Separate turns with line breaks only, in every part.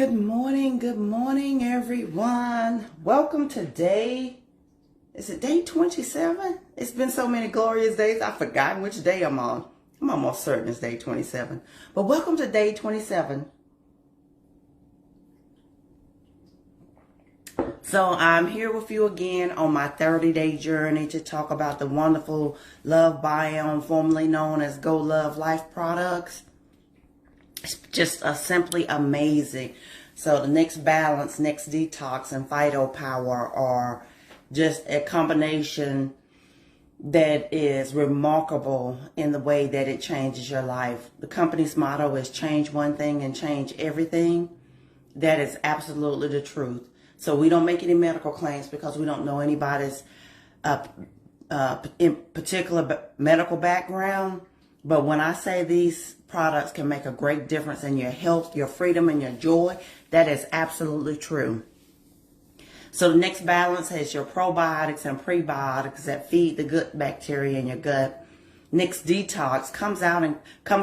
Good morning, everyone. Welcome to is it day 27? It's been so many glorious days, I've forgotten which day I'm on. I'm almost certain it's day 27. But welcome to day 27. So I'm here with you again on my 30-day journey to talk about the wonderful Lovebiome, formerly known as Go Love Life products. It's just simply amazing. So the next balance, next detox, and Phyto Power are just a combination that is remarkable in the way that it changes your life. The company's motto is change one thing and change everything. That is absolutely the truth. So we don't make any medical claims because we don't know anybody's in particular medical background. But when I say these products can make a great difference in your health, your freedom, and your joy, that is absolutely true. So the next balance has your probiotics and prebiotics that feed the good bacteria in your gut. Next detox comes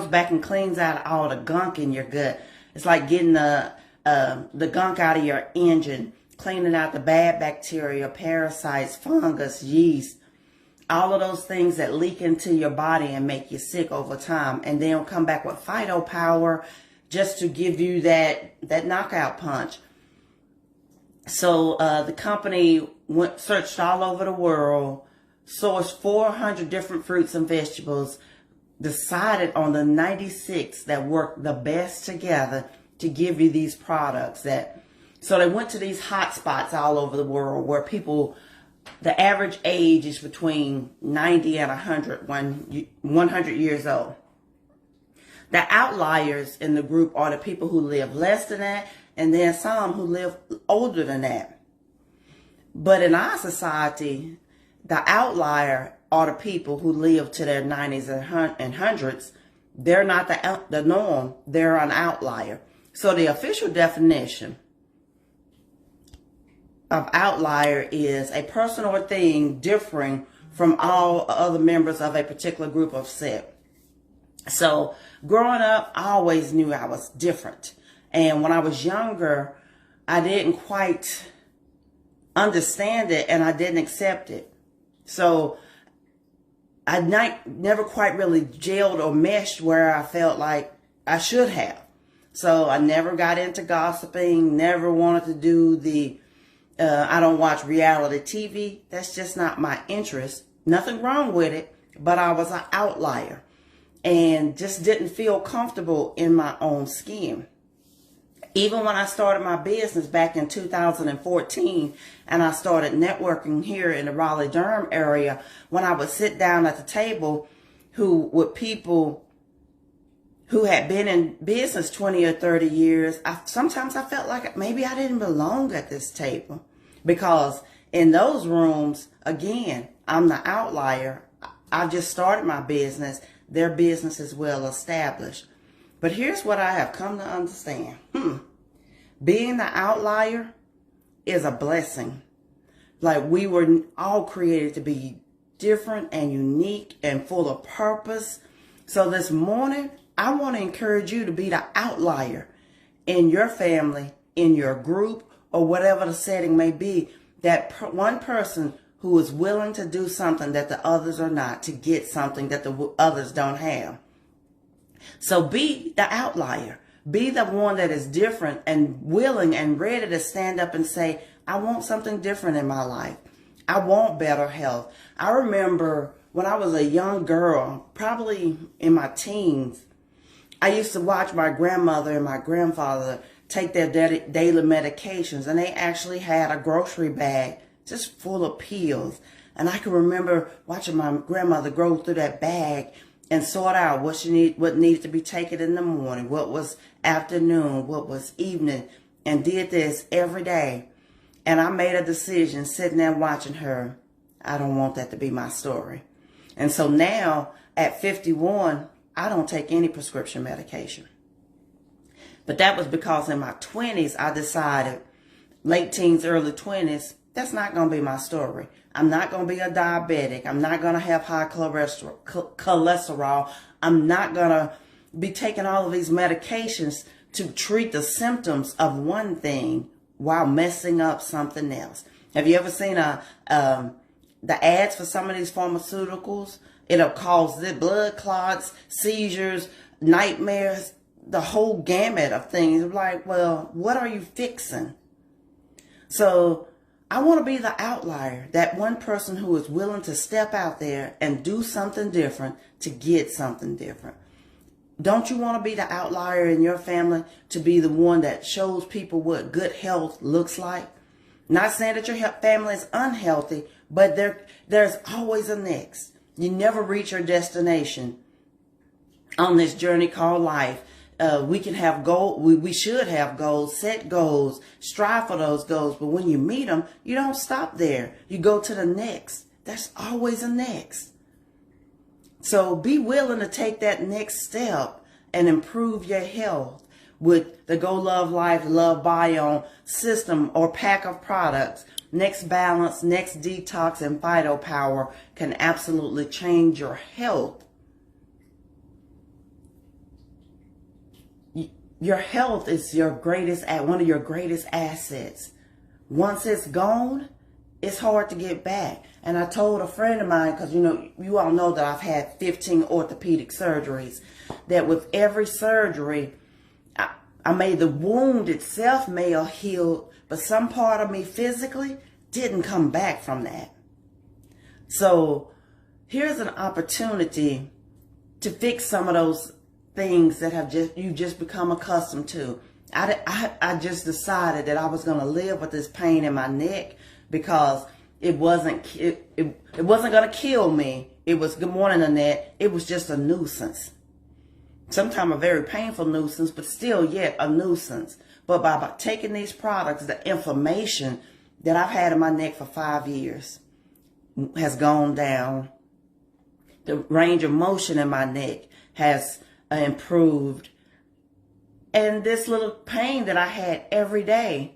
back and cleans out all the gunk in your gut. It's like getting the gunk out of your engine, cleaning out the bad bacteria, parasites, fungus, yeast, all of those things that leak into your body and make you sick over time. And then come back with Phyto Power just to give you that knockout punch. So the company searched all over the world, sourced 400 different fruits and vegetables, decided on the 96 that worked the best together to give you these products. So they went to these hot spots all over the world where the average age is between 90 and 100 years old. The outliers in the group are the people who live less than that, and then some who live older than that. But in our society, the outlier are the people who live to their 90s and hundreds. They're not the norm. They're an outlier. So the official definition of outlier is a person or thing differing from all other members of a particular group of set. So growing up, I always knew I was different. And when I was younger, I didn't quite understand it and I didn't accept it. So I never quite really gelled or meshed where I felt like I should have. So I never got into gossiping, never wanted to do I don't watch reality TV. That's just not my interest. Nothing wrong with it, but I was an outlier and just didn't feel comfortable in my own skin. Even when I started my business back in 2014 and I started networking here in the Raleigh-Durham area, when I would sit down at the table with people who had been in business 20 or 30 years, sometimes I felt like maybe I didn't belong at this table. Because in those rooms, again, I'm the outlier. I just started my business. Their business is well established. But here's what I have come to understand. Being the outlier is a blessing. Like we were all created to be different and unique and full of purpose. So this morning, I want to encourage you to be the outlier in your family, in your group, or whatever the setting may be. That one person who is willing to do something that the others are not, to get something that the others don't have. So be the outlier. Be the one that is different and willing and ready to stand up and say, I want something different in my life. I want better health. I remember when I was a young girl, probably in my teens, I used to watch my grandmother and my grandfather take their daily medications, and they actually had a grocery bag just full of pills. And I can remember watching my grandmother go through that bag and sort out what needed to be taken in the morning, what was afternoon, what was evening, and did this every day. And I made a decision sitting there watching her. I don't want that to be my story. And so now at 51, I don't take any prescription medication. But that was because in my 20s, I decided, late teens, early 20s, that's not going to be my story. I'm not going to be a diabetic. I'm not going to have high cholesterol. I'm not going to be taking all of these medications to treat the symptoms of one thing while messing up something else. Have you ever seen the ads for some of these pharmaceuticals? It'll cause the blood clots, seizures, nightmares, the whole gamut of things. Like, well, what are you fixing? So I want to be the outlier, that one person who is willing to step out there and do something different to get something different. Don't you want to be the outlier in your family, to be the one that shows people what good health looks like? Not saying that your family is unhealthy, but there's always a next. You never reach your destination on this journey called life. We can have goals. We should have goals, set goals, strive for those goals. But when you meet them, you don't stop there. You go to the next. There's always a next. So be willing to take that next step and improve your health with the Go Love Life Lovebiome system or pack of products. Next Balance, Next Detox, and Phyto Power can absolutely change your health. Your health is one of your greatest assets. Once it's gone, it's hard to get back. And I told a friend of mine, because you all know that I've had 15 orthopedic surgeries, that with every surgery, I made the wound itself may have healed, but some part of me physically didn't come back from that. So here's an opportunity to fix some of those things that you just become accustomed to. I just decided that I was going to live with this pain in my neck because it wasn't going to kill me. It was, good morning, Annette. It was just a nuisance. Sometimes a very painful nuisance, but still yet a nuisance. But by taking these products, the inflammation that I've had in my neck for 5 years has gone down. The range of motion in my neck has improved. And this little pain that I had every day,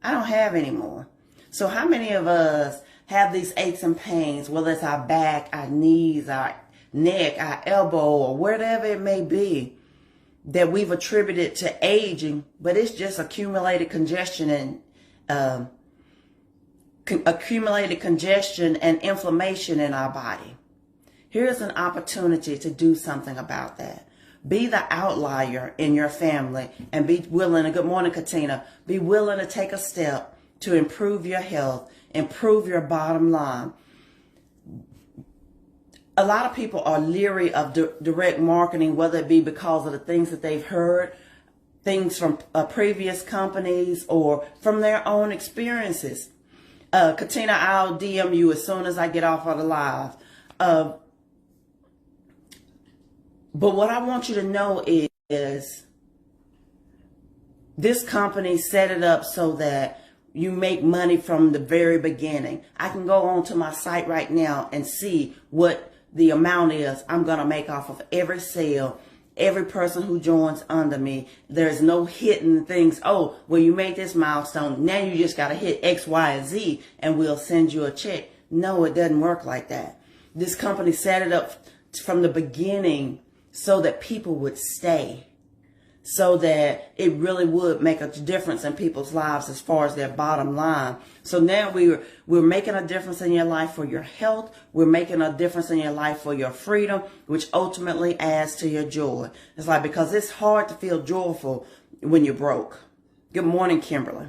I don't have anymore. So how many of us have these aches and pains, whether it's our back, our knees, our neck, our elbow, or whatever it may be, that we've attributed to aging, but it's just accumulated congestion and inflammation in our body. Here's an opportunity to do something about that. Be the outlier in your family and be willing, and good morning, Katina, be willing to take a step to improve your health, improve your bottom line. A lot of people are leery of direct marketing, whether it be because of the things that they've heard, things from previous companies, or from their own experiences. Katina, I'll DM you as soon as I get off of the live. But what I want you to know is this company set it up so that you make money from the very beginning. I can go onto my site right now and see what the amount is I'm going to make off of every sale, every person who joins under me. There's no hidden things. Oh, well, you made this milestone. Now you just got to hit X, Y, and Z and we'll send you a check. No, it doesn't work like that. This company set it up from the beginning so that people would stay, so that it really would make a difference in people's lives as far as their bottom line. So now we're making a difference in your life for your health. We're making a difference in your life for your freedom, which ultimately adds to your joy. It's like, because it's hard to feel joyful when you're broke. Good morning, Kimberly.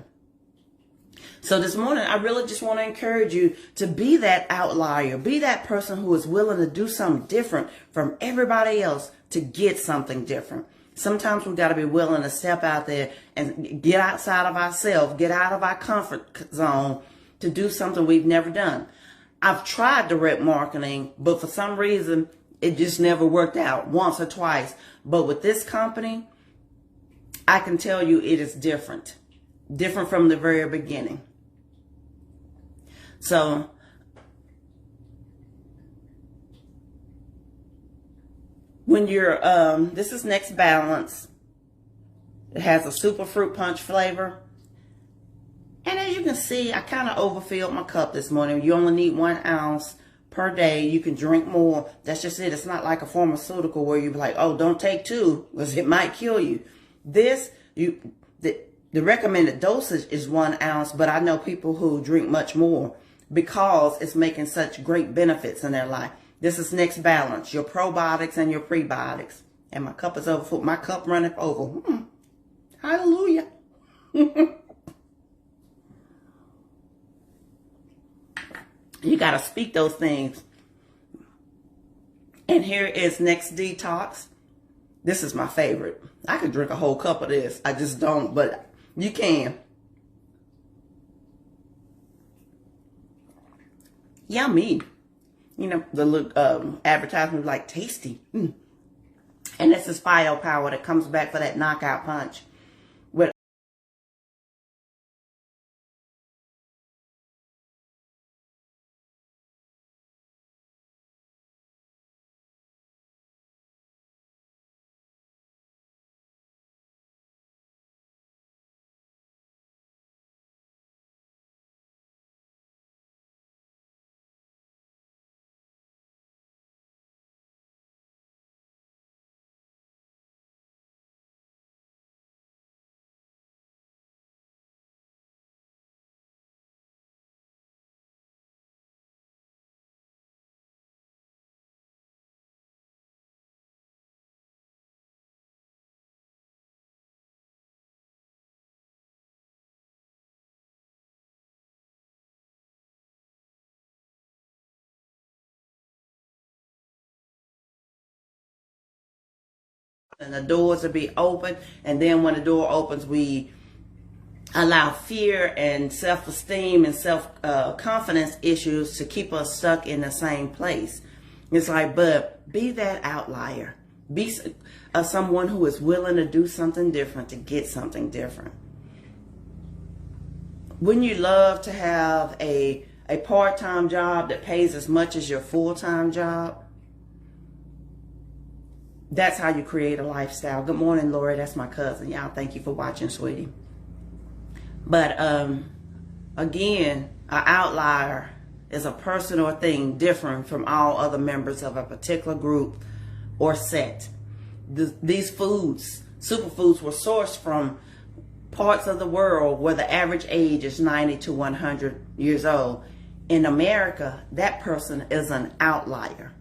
So this morning, I really just want to encourage you to be that outlier. Be that person who is willing to do something different from everybody else to get something different. Sometimes we've got to be willing to step out there and get outside of ourselves, get out of our comfort zone to do something we've never done. I've tried direct marketing, but for some reason, it just never worked out, once or twice. But with this company, I can tell you it is different. Different from the very beginning. So when you're, this is Next Balance. It has a super fruit punch flavor. And as you can see, I kind of overfilled my cup this morning. You only need 1 ounce per day. You can drink more. That's just it. It's not like a pharmaceutical where you're like, oh, don't take 2 because it might kill you. This, the recommended dosage is 1 ounce, but I know people who drink much more because it's making such great benefits in their life. This is Next Balance, your probiotics and your prebiotics. And my cup is over. My cup runneth over. Hallelujah. You got to speak those things. And here is Next Detox. This is my favorite. I could drink a whole cup of this. I just don't, but you can. Yummy. You know, the advertisement was like tasty. And this is firepower that comes back for that knockout punch. With and the doors will be open, and then when the door opens, we allow fear and self-esteem and self-confidence issues to keep us stuck in the same place. It's like, but be that outlier. Be someone who is willing to do something different to get something different. Wouldn't you love to have a part-time job that pays as much as your full-time job? That's how you create a lifestyle. Good morning, Lori. That's my cousin. Y'all, thank you for watching, sweetie. But again, an outlier is a person or thing different from all other members of a particular group or set. These foods, superfoods, were sourced from parts of the world where the average age is 90 to 100 years old. In America, that person is an outlier.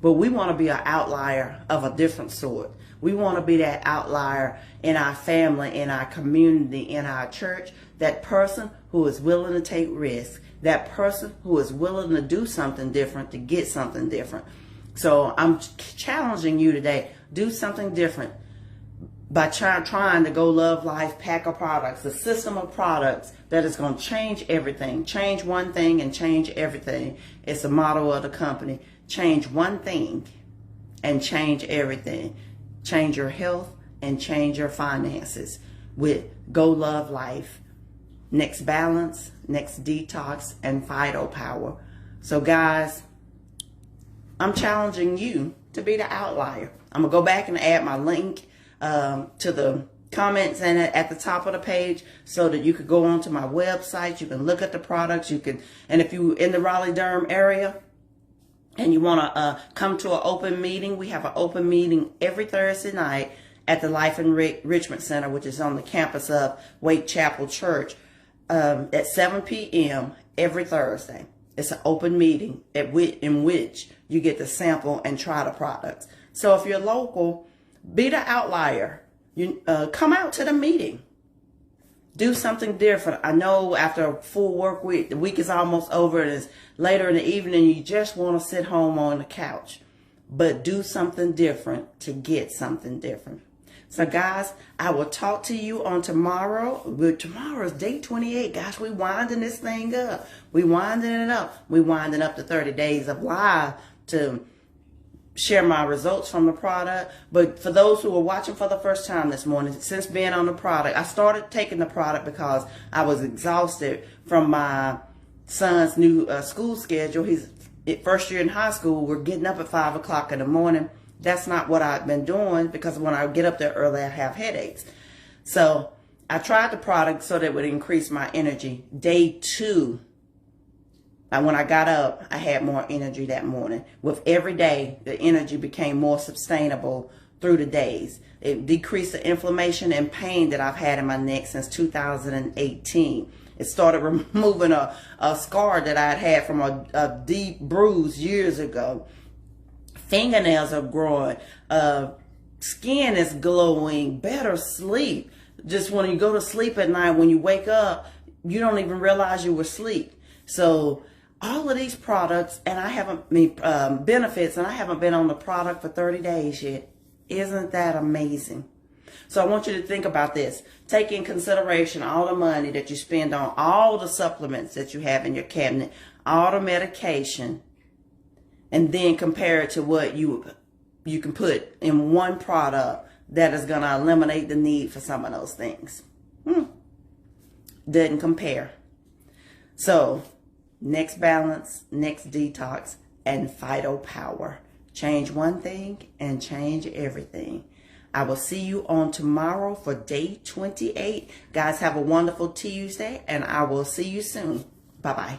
But we want to be an outlier of a different sort. We want to be that outlier in our family, in our community, in our church. That person who is willing to take risks. That person who is willing to do something different to get something different. So I'm challenging you today. Do something different by trying to go Love Life pack of products, a system of products that is going to change everything. Change one thing and change everything. It's the motto of the company. Change one thing and change everything. Change your health and change your finances with Go Love Life, Next Balance, Next Detox, and Phyto Power. So guys, I'm challenging you to be the outlier. I'm going to go back and add my link to the comments and at the top of the page so that you could go onto my website. You can look at the products. You can, and if you're in the Raleigh-Durham area, and you want to come to an open meeting, we have an open meeting every Thursday night at the Life Enrichment Center, which is on the campus of Wake Chapel Church at 7 p.m. every Thursday. It's an open meeting in which you get to sample and try the products. So if you're local, be the outlier. You come out to the meeting. Do something different. I know after a full work week, the week is almost over and it's later in the evening, you just want to sit home on the couch. But do something different to get something different. So guys, I will talk to you on tomorrow. Tomorrow's day 28. Gosh, we winding this thing up. We winding it up. We winding up the 30 days of live to share my results from the product. But for those who are watching for the first time this morning, since being on the product, I started taking the product because I was exhausted from my son's new school schedule. He's first year in high school. We're getting up at 5 o'clock in the morning. That's not what I've been doing because when I get up there early, I have headaches. So I tried the product so that it would increase my energy. Day 2, and when I got up, I had more energy that morning. With every day, the energy became more sustainable through the days. It decreased the inflammation and pain that I've had in my neck since 2018. It started removing a scar that I'd had from a deep bruise years ago. Fingernails are growing. Skin is glowing. Better sleep. Just when you go to sleep at night, when you wake up, you don't even realize you were asleep. So all of these products, and I haven't, benefits, and I haven't been on the product for 30 days yet. Isn't that amazing? So I want you to think about this. Take in consideration all the money that you spend on all the supplements that you have in your cabinet, all the medication, and then compare it to what you can put in one product that is going to eliminate the need for some of those things. Doesn't compare. So, next balance, next detox, and Phyto Power. Change one thing and change everything. I will see you on tomorrow for day 28. Guys, have a wonderful Tuesday, and I will see you soon. Bye-bye.